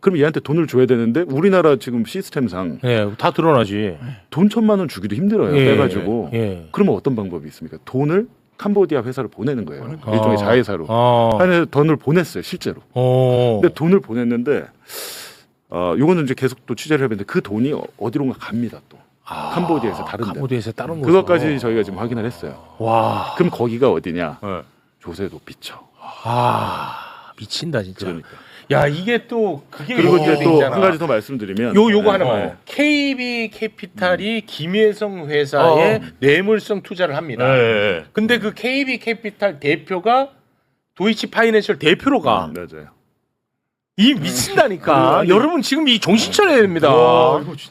그럼 얘한테 돈을 줘야 되는데 우리나라 지금 시스템상 예, 다 드러나지. 돈 1,000만 원 주기도 힘들어요. 예, 빼가지고. 예. 그러면 어떤 방법이 있습니까? 돈을 캄보디아 회사를 보내는 거예요. 그러니까. 일종의 자회사로. 하여튼 돈을 보냈어요, 실제로. 근데 돈을 보냈는데 요거는 이제 계속 또 취재를 해봤는데 그 돈이 어디론가 갑니다 또. 캄보디아에서 다른 데. 캄보디아에서 다른 곳. 그것까지 저희가 지금 확인을 했어요. 와. 그럼 거기가 어디냐? 네. 조세 도피처. 미친다 진짜. 그러니까. 야 이게 또 그게 그리고 이제 또 있잖아. 한 가지 더 말씀드리면 요거 하나만. 네. KB 캐피탈이 김혜성 회사에 뇌물성 투자를 합니다. 네. 근데 그 KB 캐피탈 대표가 도이치 파이낸셜 대표로 가. 맞아요. 이 미친다니까. 여러분 지금 이 정신 차려야 됩니다.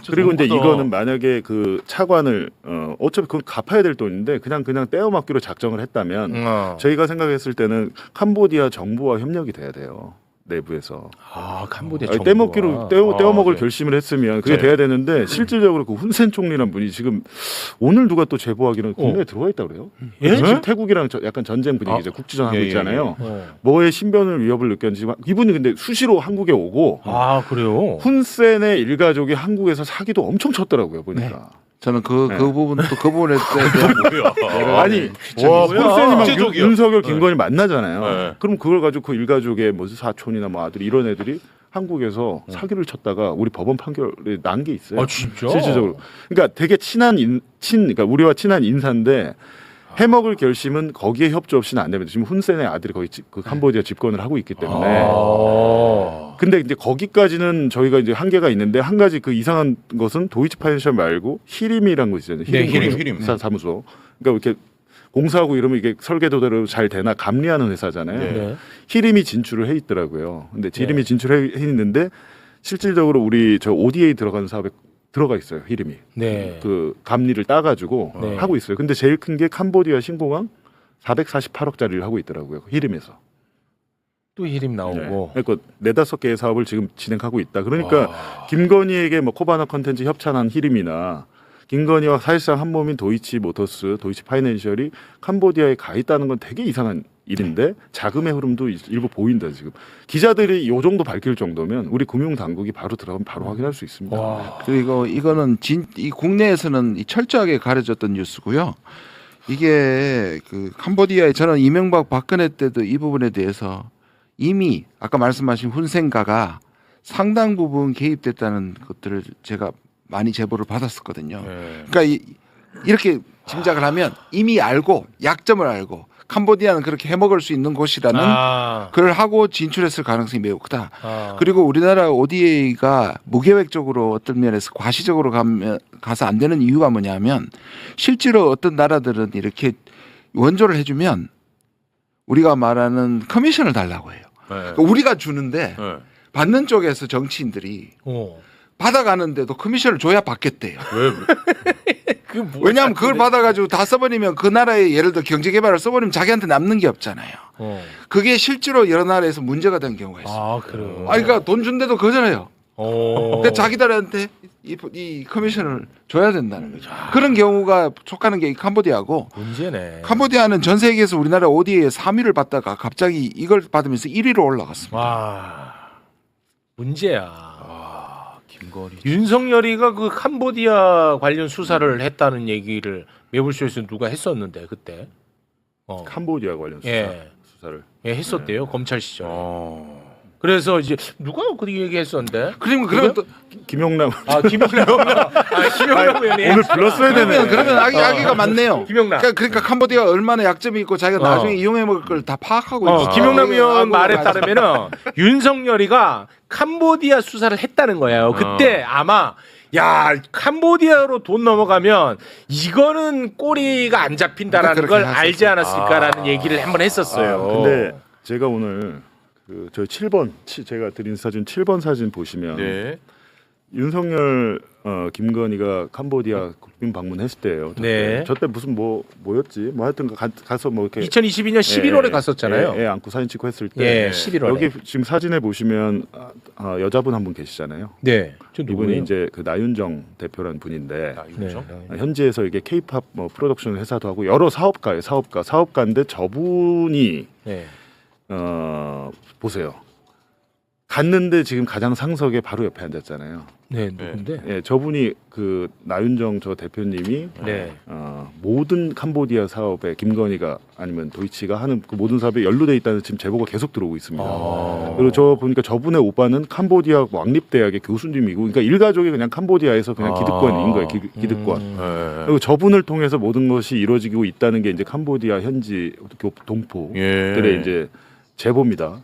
그리고 이제 이거는 만약에 그 차관을 어차피 그건 갚아야 될 돈인데 그냥 떼어막기로 작정을 했다면 저희가 생각했을 때는 캄보디아 정부와 협력이 돼야 돼요. 내부에서 캄보디아 아니, 정부가. 떼먹기로 떼어먹을 네. 결심을 했으면 그게 네. 돼야 되는데 실질적으로 그 훈센 총리란 분이 지금 오늘 누가 또 제보하기로는 국내에 들어와 있다 그래요. 예? 지금 태국이랑 약간 전쟁 분위기죠. 국지전 하고 예, 예, 있잖아요. 어. 뭐의 신변을 위협을 느꼈는지 이분이 근데 수시로 한국에 오고 그래요? 훈센의 일가족이 한국에서 사기도 엄청 쳤더라고요 보니까. 저는 그 네. 부분에 대해 아니 와, 훈센이 막 국제적이야. 윤석열 김건희 만나잖아요. 네. 그럼 그걸 가지고 그 일가족의 뭐 사촌이나 뭐 아들 이런 애들이 한국에서 사기를 쳤다가 우리 법원 판결에 난 게 있어요. 진짜? 실질적으로. 그러니까 되게 그러니까 우리와 친한 인사인데 해먹을 결심은 거기에 협조 없이는 안 됩니다. 지금 훈센의 아들이 거기 그 캄보디아 집권을 하고 있기 때문에. 근데 이제 거기까지는 저희가 이제 한계가 있는데 한 가지 그 이상한 것은 도이치 파이낸셜 말고 히림이라는 거 있잖아요. 네, 히림. 사무소. 그러니까 이렇게 공사하고 이러면 이게 설계도대로 잘 되나 감리하는 회사잖아요. 네. 히림이 진출을 해 있더라고요. 근데 히림이 네. 진출해 있는데 실질적으로 우리 저 ODA 들어가는 사업에 들어가 있어요. 히림이. 네. 그 감리를 따가지고 네. 하고 있어요. 근데 제일 큰 게 캄보디아 신공항 448억짜리를 하고 있더라고요. 히림에서. 또 히림 나오고. 그러니까 4-5개의 사업을 지금 진행하고 있다. 그러니까 김건희에게 뭐 코바나 컨텐츠 협찬한 히림이나 김건희와 사실상 한 몸인 도이치 모터스, 도이치 파이낸셜이 캄보디아에 가 있다는 건 되게 이상한 일인데 자금의 흐름도 일부 보인다 지금. 기자들이 요 정도 밝힐 정도면 우리 금융 당국이 바로 들어가면 바로 확인할 수 있습니다. 그리고 이거는 이 국내에서는 철저하게 가려졌던 뉴스고요. 이게 그 캄보디아에 저는 이명박 박근혜 때도 이 부분에 대해서 이미 아까 말씀하신 훈센가가 상당 부분 개입됐다는 것들을 제가 많이 제보를 받았었거든요. 그러니까 이렇게 짐작을 하면 이미 알고 약점을 알고 캄보디아는 그렇게 해먹을 수 있는 곳이라는 그걸 하고 진출했을 가능성이 매우 크다. 그리고 우리나라 ODA가 무계획적으로 어떤 면에서 과시적으로 가서 안 되는 이유가 뭐냐면 실제로 어떤 나라들은 이렇게 원조를 해주면 우리가 말하는 커미션을 달라고 해요. 그러니까 우리가 주는데 받는 쪽에서 정치인들이 받아가는데도 커미션을 줘야 받겠대요. 왜냐하면 그걸 받아가지고 다 써버리면 그 나라의 예를 들어 경제개발을 써버리면 자기한테 남는 게 없잖아요. 그게 실제로 여러 나라에서 문제가 된 경우가 있어요. 그래요. 그러니까 돈 준데도 거절해요. 그러니까 자기들한테 이 커미션을 줘야 된다는 거죠. 그런 경우가 촉하는 게 이 캄보디아고 문제네. 캄보디아는 전 세계에서 우리나라 ODA에 3위를 받다가 갑자기 이걸 받으면서 1위로 올라갔습니다. 와 문제야. 김건희. 윤석열이가 그 캄보디아 관련 수사를 했다는 얘기를 매불쇼에서 누가 했었는데 그때. 캄보디아 관련 수사를. 예, 했었대요 검찰 시절. 그래서 이제 누가 그 얘기했었는데. 그러면 또 김용남. 김영남 의원이 오늘 불렀어야 되네. 그러면 아기가 많네요. 김영남. 그러니까 캄보디아가 얼마나 약점이 있고 자기가 나중에 이용해 먹을 걸 다 파악하고 있어. 김영남 의원 말에 따르면은 윤석열이가 캄보디아 수사를 했다는 거예요. 그때 아마 야 캄보디아로 돈 넘어가면 이거는 꼬리가 안 잡힌다라는 걸 알지 않았을까라는 얘기를 한번 했었어요. 근데 제가 오늘 그 저희 7번 제가 드린 사진 7번 사진 보시면 네. 윤석열 김건희가 캄보디아 국빈 방문했을 때예요. 네. 저때 무슨 뭐였지? 뭐 하여튼 가서 뭐 이렇게 2022년 11월에 갔었잖아요. 애 안고 사진 찍고 했을 때 11월에. 여기 지금 사진에 보시면 여자분 한 분 계시잖아요. 네. 이분이 이제 그 나윤정 대표라는 분인데 네. 현지에서 이게 K-팝 뭐 프로덕션 회사도 하고 여러 사업가인데 저분이 네. 보세요. 갔는데 지금 가장 상석에 바로 옆에 앉았잖아요. 네, 누군데? 예, 저분이 그 나윤정 저 대표님이 네. 모든 캄보디아 사업에 김건희가 아니면 도이치가 하는 그 모든 사업에 연루돼 있다는 지금 제보가 계속 들어오고 있습니다. 그리고 저 보니까 저분의 오빠는 캄보디아 왕립대학의 교수님이고, 그러니까 일가족이 그냥 캄보디아에서 그냥 기득권인 거예요. 기득권. 그리고 저분을 통해서 모든 것이 이루어지고 있다는 게 이제 캄보디아 현지 동포들의 이제 제보입니다.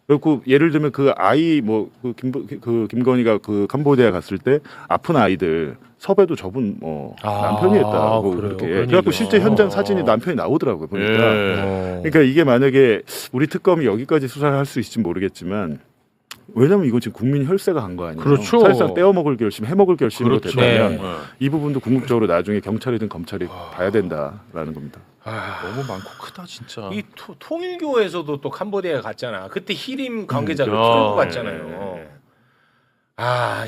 그리고 예를 들면 그 아이 그 김건희가 그 캄보디아 갔을 때 아픈 아이들 섭외도 저분 남편이 했다고 그렇게. 그래갖고 실제 현장 사진이 남편이 나오더라고요 보니까. 그러니까 이게 만약에 우리 특검이 여기까지 수사를 할 수 있을지 모르겠지만. 왜냐면 이거 지금 국민 혈세가 간 거 아니에요. 그렇죠. 사실상 떼어먹을 결심, 해먹을 결심으로 그렇죠. 됐다면 네. 이 부분도 궁극적으로 나중에 경찰이든 검찰이 봐야 된다라는 겁니다. 너무 많고 크다 진짜. 이 통일교에서도 또 캄보디아에 갔잖아. 그때 히림 관계자를 끌고 갔잖아요.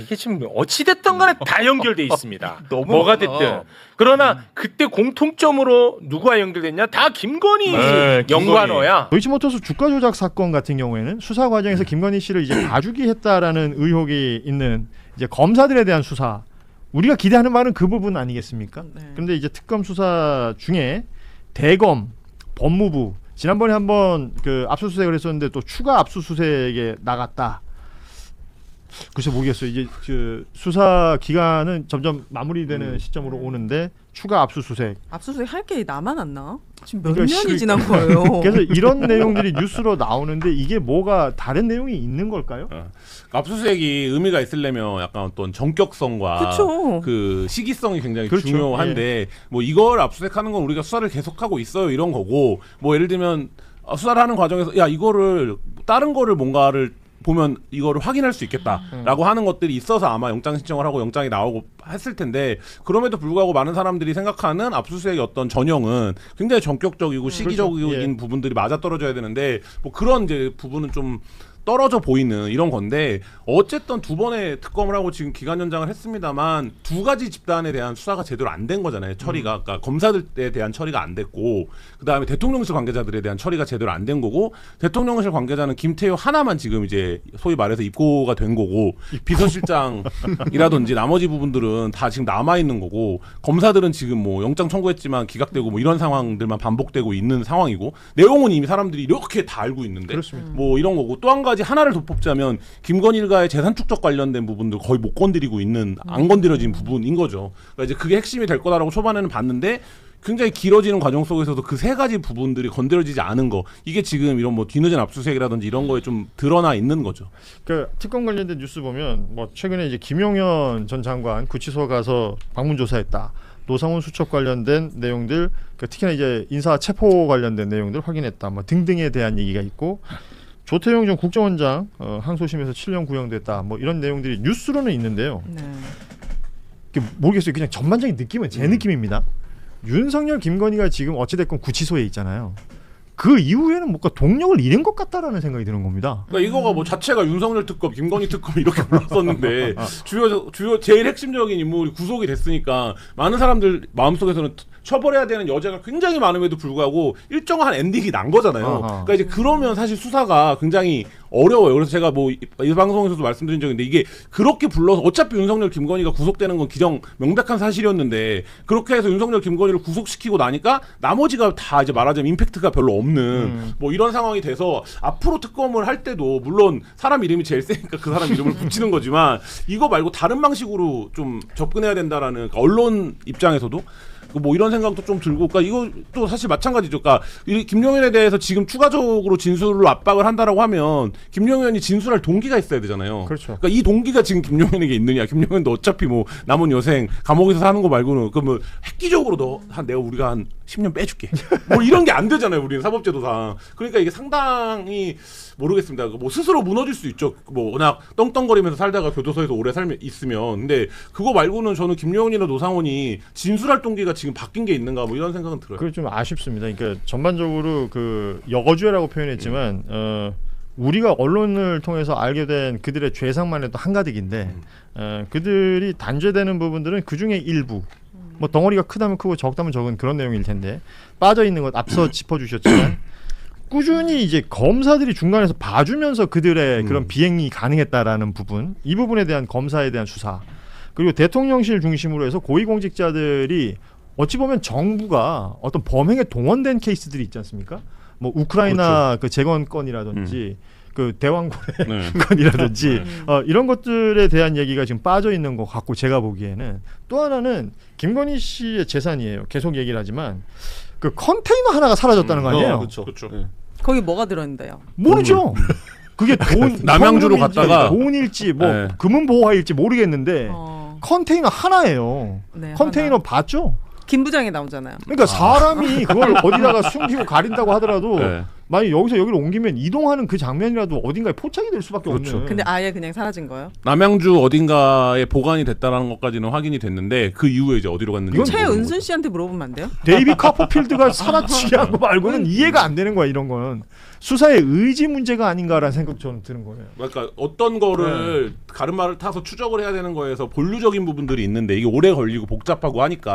이게 지금 어찌 됐든 간에 다 연결돼 있습니다. 뭐가 됐든. 그러나 그때 공통점으로 누가 연결됐냐? 다 김건희 연관어야. 도이치모터스 주가 조작 사건 같은 경우에는 수사 과정에서 김건희 씨를 이제 봐주기 했다라는 의혹이 있는 이제 검사들에 대한 수사. 우리가 기대하는 바는 그 부분 아니겠습니까? 그런데 이제 특검 수사 중에 대검, 법무부 지난번에 한번 그 압수수색을 했었는데 또 추가 압수수색에 나갔다. 글쎄 모르겠어요. 이제 그 수사 기간은 점점 마무리되는 시점으로 오는데 추가 압수수색. 압수수색 할 게 나만 안 나? 지금 몇 그러니까 년이 지난 거예요. 그래서 이런 내용들이 뉴스로 나오는데 이게 뭐가 다른 내용이 있는 걸까요? 압수수색이 의미가 있으려면 약간 어떤 전격성과 그쵸. 그 시기성이 굉장히 그렇죠. 중요한데 뭐 이걸 압수수색하는 건 우리가 수사를 계속하고 있어요 이런 거고, 뭐 예를 들면 수사를 하는 과정에서 야 이거를 다른 거를 뭔가를 보면 이거를 확인할 수 있겠다라고 하는 것들이 있어서 아마 영장 신청을 하고 영장이 나오고 했을 텐데, 그럼에도 불구하고 많은 사람들이 생각하는 압수수색의 어떤 전형은 굉장히 전격적이고 시기적인 그렇죠. 부분들이 맞아떨어져야 되는데 뭐 그런 이제 부분은 좀 떨어져 보이는 이런 건데, 어쨌든 두 번의 특검을 하고 지금 기간 연장을 했습니다만 두 가지 집단에 대한 수사가 제대로 안 된 거잖아요. 처리가. 그러니까 검사들에 대한 처리가 안 됐고, 그다음에 대통령실 관계자들에 대한 처리가 제대로 안 된 거고, 대통령실 관계자는 김태효 하나만 지금 이제 소위 말해서 입고가 된 거고, 비서실장이라든지 나머지 부분들은 다 지금 남아 있는 거고, 검사들은 지금 뭐 영장 청구했지만 기각되고 뭐 이런 상황들만 반복되고 있는 상황이고, 내용은 이미 사람들이 이렇게 다 알고 있는데 그렇습니다. 뭐 이런 거고, 또 한 가지 하나를 더 뽑자면 김건희 일가의 재산 축적 관련된 부분들 거의 못 건드리고 있는, 안 건드려진 부분인 거죠. 그러니까 이제 그게 핵심이 될 거다라고 초반에는 봤는데 굉장히 길어지는 과정 속에서도 그 세 가지 부분들이 건드려지지 않은 거, 이게 지금 이런 뭐 뒤늦은 압수수색이라든지 이런 거에 좀 드러나 있는 거죠. 그 특검 관련된 뉴스 보면 뭐 최근에 이제 김용현 전 장관 구치소 가서 방문 조사했다. 노상훈 수첩 관련된 내용들, 그 특히나 이제 인사 체포 관련된 내용들 확인했다. 뭐 등등에 대한 얘기가 있고, 조태용 전 국정원장 항소심에서 7년 구형됐다. 뭐 이런 내용들이 뉴스로는 있는데요. 네. 모르겠어요. 그냥 전반적인 느낌은 제 느낌입니다. 윤석열, 김건희가 지금 어찌됐건 구치소에 있잖아요. 그 이후에는 뭔가 동력을 잃은 것 같다라는 생각이 드는 겁니다. 그러니까 이거가 뭐 자체가 윤석열 특검, 김건희 특검 이렇게 불렀었는데 주요 제일 핵심적인 인물이 구속이 됐으니까 많은 사람들 마음속에서는 처벌해야 되는 여자가 굉장히 많음에도 불구하고 일정한 엔딩이 난 거잖아요. 그러니까 이제 그러면 사실 수사가 굉장히 어려워요. 그래서 제가 뭐 이 방송에서도 말씀드린 적인데, 이게 그렇게 불러서 어차피 윤석열, 김건희가 구속되는 건 기정 명백한 사실이었는데, 그렇게 해서 윤석열, 김건희를 구속시키고 나니까 나머지가 다 이제 말하자면 임팩트가 별로 없는 뭐 이런 상황이 돼서 앞으로 특검을 할 때도 물론 사람 이름이 제일 세니까 그 사람 이름을 붙이는 거지만 이거 말고 다른 방식으로 좀 접근해야 된다라는, 그러니까 언론 입장에서도 뭐 이런 생각도 좀 들고, 그러니까 이것도 사실 마찬가지죠. 그러니까 이 김용현에 대해서 지금 추가적으로 진술로 압박을 한다라고 하면 김용현이 진술할 동기가 있어야 되잖아요. 그렇죠. 그러니까 이 동기가 지금 김용현에게 있느냐? 김용현도 어차피 뭐 남은 여생 감옥에서 사는 거 말고는 그 뭐 획기적으로 내가 우리가 한 10년 빼줄게. 뭐 이런 게 안 되잖아요. 우리는 사법제도상. 그러니까 이게 상당히 모르겠습니다. 뭐 스스로 무너질 수 있죠. 뭐 워낙 떵떵거리면서 살다가 교도소에서 오래 있으면. 근데 그거 말고는 저는 김용현이나 노상원이 진술할 동기가 지금 바뀐 게 있는가 뭐 이런 생각은 들어요. 그게 좀 아쉽습니다. 그러니까 전반적으로 그 여거죄라고 표현했지만 우리가 언론을 통해서 알게 된 그들의 죄상만 해도 한가득인데 그들이 단죄되는 부분들은 그 중에 일부. 뭐 덩어리가 크다면 크고 적다면 적은 그런 내용일 텐데 빠져 있는 것 앞서 짚어주셨지만 꾸준히 이제 검사들이 중간에서 봐주면서 그들의 그런 비행이 가능했다라는 부분, 이 부분에 대한 검사에 대한 수사, 그리고 대통령실 중심으로 해서 고위공직자들이 어찌 보면 정부가 어떤 범행에 동원된 케이스들이 있지 않습니까? 뭐 우크라이나 그 재건 건이라든지 그 대왕고래 네. 건이라든지 이런 것들에 대한 얘기가 지금 빠져 있는 것 같고, 제가 보기에는 또 하나는 김건희 씨의 재산이에요. 계속 얘기를 하지만 그 컨테이너 하나가 사라졌다는 거 아니에요? 그렇죠. 네. 거기 뭐가 들어있는데요? 모르죠. 그게 돈 남양주로 현금일지 갔다가 돈일지 뭐 네. 금은보화일지 모르겠는데 어, 컨테이너 하나예요. 네, 컨테이너 하나. 봤죠? 김 부장이 나오잖아요. 그러니까 사람이 그걸 어디다가 숨기고 가린다고 하더라도 네. 만약 여기서 여기로 옮기면 이동하는 그 장면이라도 어딘가에 포착이 될 수밖에 그렇죠. 없는. 근데 아예 그냥 사라진 거예요? 남양주 어딘가에 보관이 됐다라는 것까지는 확인이 됐는데 그 이후에 이제 어디로 갔는지 이건 모르는 최은순 거죠. 씨한테 물어보면 안 돼요? 데이비 카퍼필드가 사라지게 한 거 말고는 이해가 안 되는 거야. 이런 건 수사의 의지 문제가 아닌가라는 생각 저는 드는 거예요. 그러니까 어떤 거를 가르마를 타서 추적을 해야 되는 거에서 본류적인 부분들이 있는데 이게 오래 걸리고 복잡하고 하니까